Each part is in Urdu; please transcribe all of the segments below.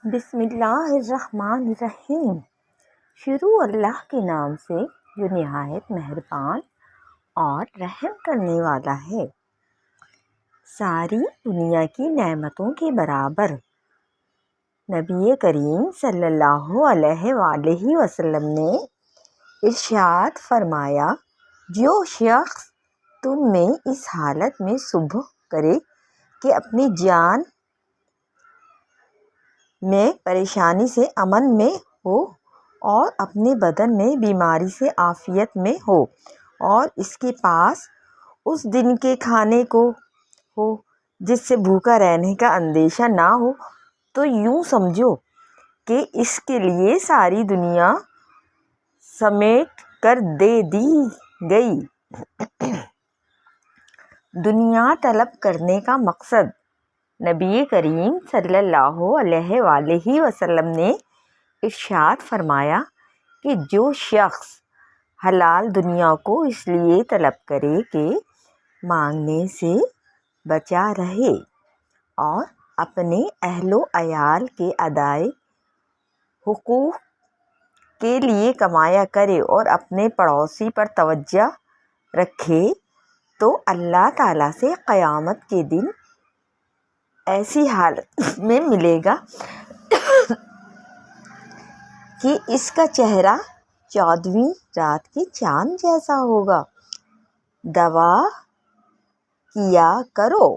بسم اللہ الرحمن الرحیم۔ شروع اللہ کے نام سے جو نہایت مہربان اور رحم کرنے والا ہے۔ ساری دنیا کی نعمتوں کے برابر نبی کریم صلی اللہ علیہ وآلہ وسلم نے ارشاد فرمایا، جو شخص تم میں اس حالت میں صبح کرے کہ اپنی جان میں پریشانی سے امن میں ہو اور اپنے بدن میں بیماری سے عافیت میں ہو، اور اس کے پاس اس دن کے کھانے کو ہو جس سے بھوکا رہنے کا اندیشہ نہ ہو، تو یوں سمجھو کہ اس کے لیے ساری دنیا سمیٹ کر دے دی گئی۔ دنیا طلب کرنے کا مقصد۔ نبی کریم صلی اللہ علیہ وآلہ وسلم نے ارشاد فرمایا کہ جو شخص حلال دنیا کو اس لیے طلب کرے کہ مانگنے سے بچا رہے اور اپنے اہل و عیال کے ادائے حقوق کے لیے کمایا کرے اور اپنے پڑوسی پر توجہ رکھے، تو اللہ تعالیٰ سے قیامت کے دن ایسی حالت میں ملے گا کہ اس کا چہرہ 14ویں رات کے چاند جیسا ہوگا۔ دعا کیا کرو۔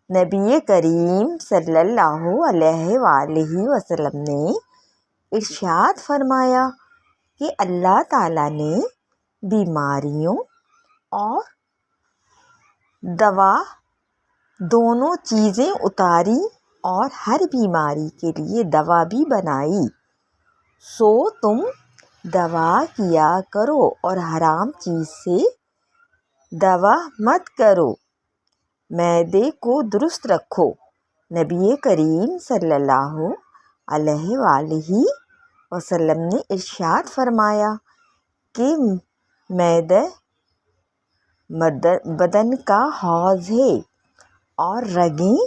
نبی کریم صلی اللہ علیہ وآلہ وسلم نے ارشاد فرمایا کہ اللہ تعالیٰ نے بیماریوں اور دوا دونوں چیزیں اتاری اور ہر بیماری کے لیے دوا بھی بنائی، سو تم دوا کیا کرو اور حرام چیز سے دوا مت کرو۔ معدے کو درست رکھو۔ نبی کریم صلی اللہ علیہ وآلہ وسلم نے ارشاد فرمایا کہ معدہ بدن کا حوض ہے اور رگیں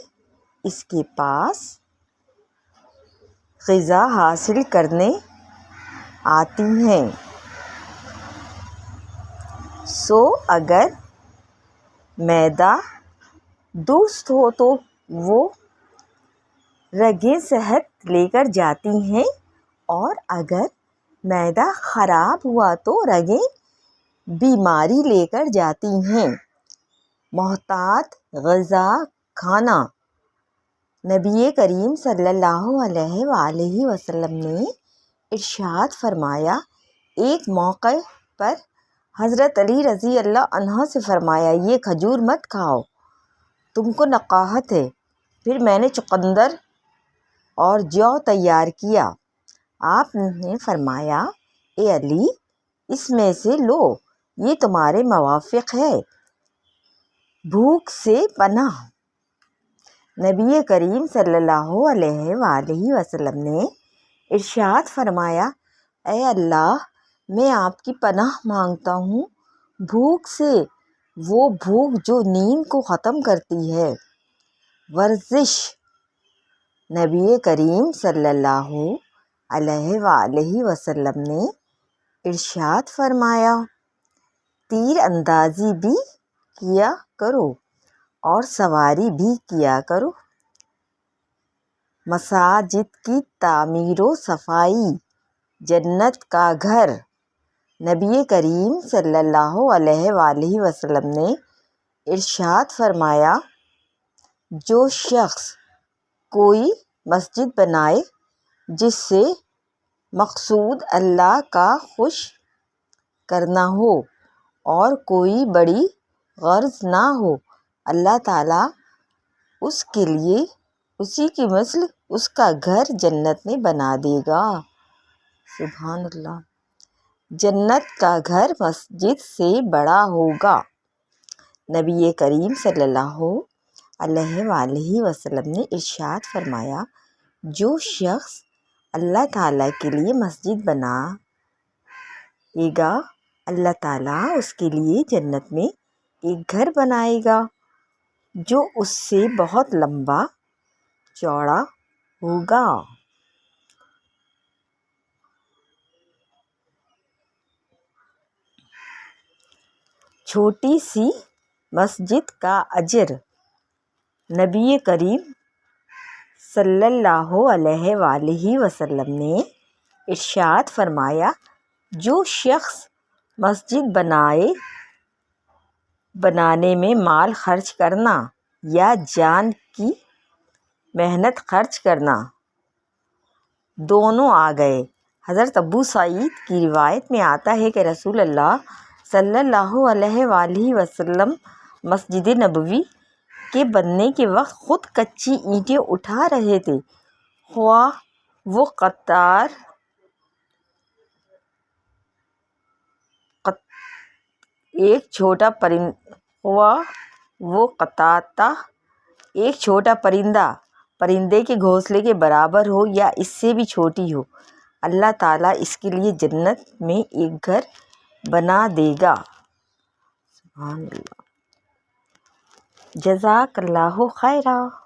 اس کے پاس غذا حاصل کرنے آتی ہیں، سو اگر معدہ درست ہو تو وہ رگیں صحت لے کر جاتی ہیں، اور اگر معدہ خراب ہوا تو رگیں بیماری لے کر جاتی ہیں۔ محتاط غذا کھانا۔ نبی کریم صلی اللہ علیہ وآلہ وسلم نے ارشاد فرمایا، ایک موقع پر حضرت علی رضی اللہ عنہ سے فرمایا، یہ کھجور مت کھاؤ، تم کو نقاہت ہے۔ پھر میں نے چقندر اور جو تیار کیا۔ آپ نے فرمایا، اے علی، اس میں سے لو، یہ تمہارے موافق ہے۔ بھوک سے پناہ۔ نبی کریم صلی اللہ علیہ وآلہ وسلم نے ارشاد فرمایا، اے اللہ، میں آپ کی پناہ مانگتا ہوں بھوک سے، وہ بھوک جو نیند کو ختم کرتی ہے۔ ورزش۔ نبی کریم صلی اللہ علیہ وآلہ وسلم نے ارشاد فرمایا، تیر اندازی بھی کیا کرو اور سواری بھی کیا کرو۔ مساجد کی تعمیر و صفائی جنت کا گھر۔ نبی کریم صلی اللہ علیہ وآلہ وسلم نے ارشاد فرمایا، جو شخص کوئی مسجد بنائے جس سے مقصود اللہ کا خوش کرنا ہو اور کوئی بڑی غرض نہ ہو، اللہ تعالیٰ اس کے لیے اسی کی مثل اس کا گھر جنت میں بنا دے گا۔ سبحان اللہ۔ جنت کا گھر مسجد سے بڑا ہوگا۔ نبی کریم صلی اللہ علیہ وآلہ وسلم نے ارشاد فرمایا، جو شخص اللہ تعالیٰ کے لیے مسجد بنائے گا، اللہ تعالیٰ اس کے لیے جنت میں ایک گھر بنائے گا جو اس سے بہت لمبا چوڑا ہوگا۔ چھوٹی سی مسجد کا اجر۔ نبی کریم صلی اللہ علیہ وآلہ وسلم نے ارشاد فرمایا، جو شخص مسجد بنانے میں مال خرچ کرنا یا جان کی محنت خرچ کرنا دونوں آ گئے۔ حضرت ابو سعید کی روایت میں آتا ہے کہ رسول اللہ صلی اللہ علیہ وآلہ وسلم مسجد نبوی کے بننے کے وقت خود کچی اینٹیں اٹھا رہے تھے، خواہ وہ قطعہ ایک چھوٹا پرندے کے گھونسلے کے برابر ہو یا اس سے بھی چھوٹی ہو، اللہ تعالیٰ اس کے لیے جنت میں ایک گھر بنا دے گا۔ سبحان اللہ۔ جزاک اللہ خیرا۔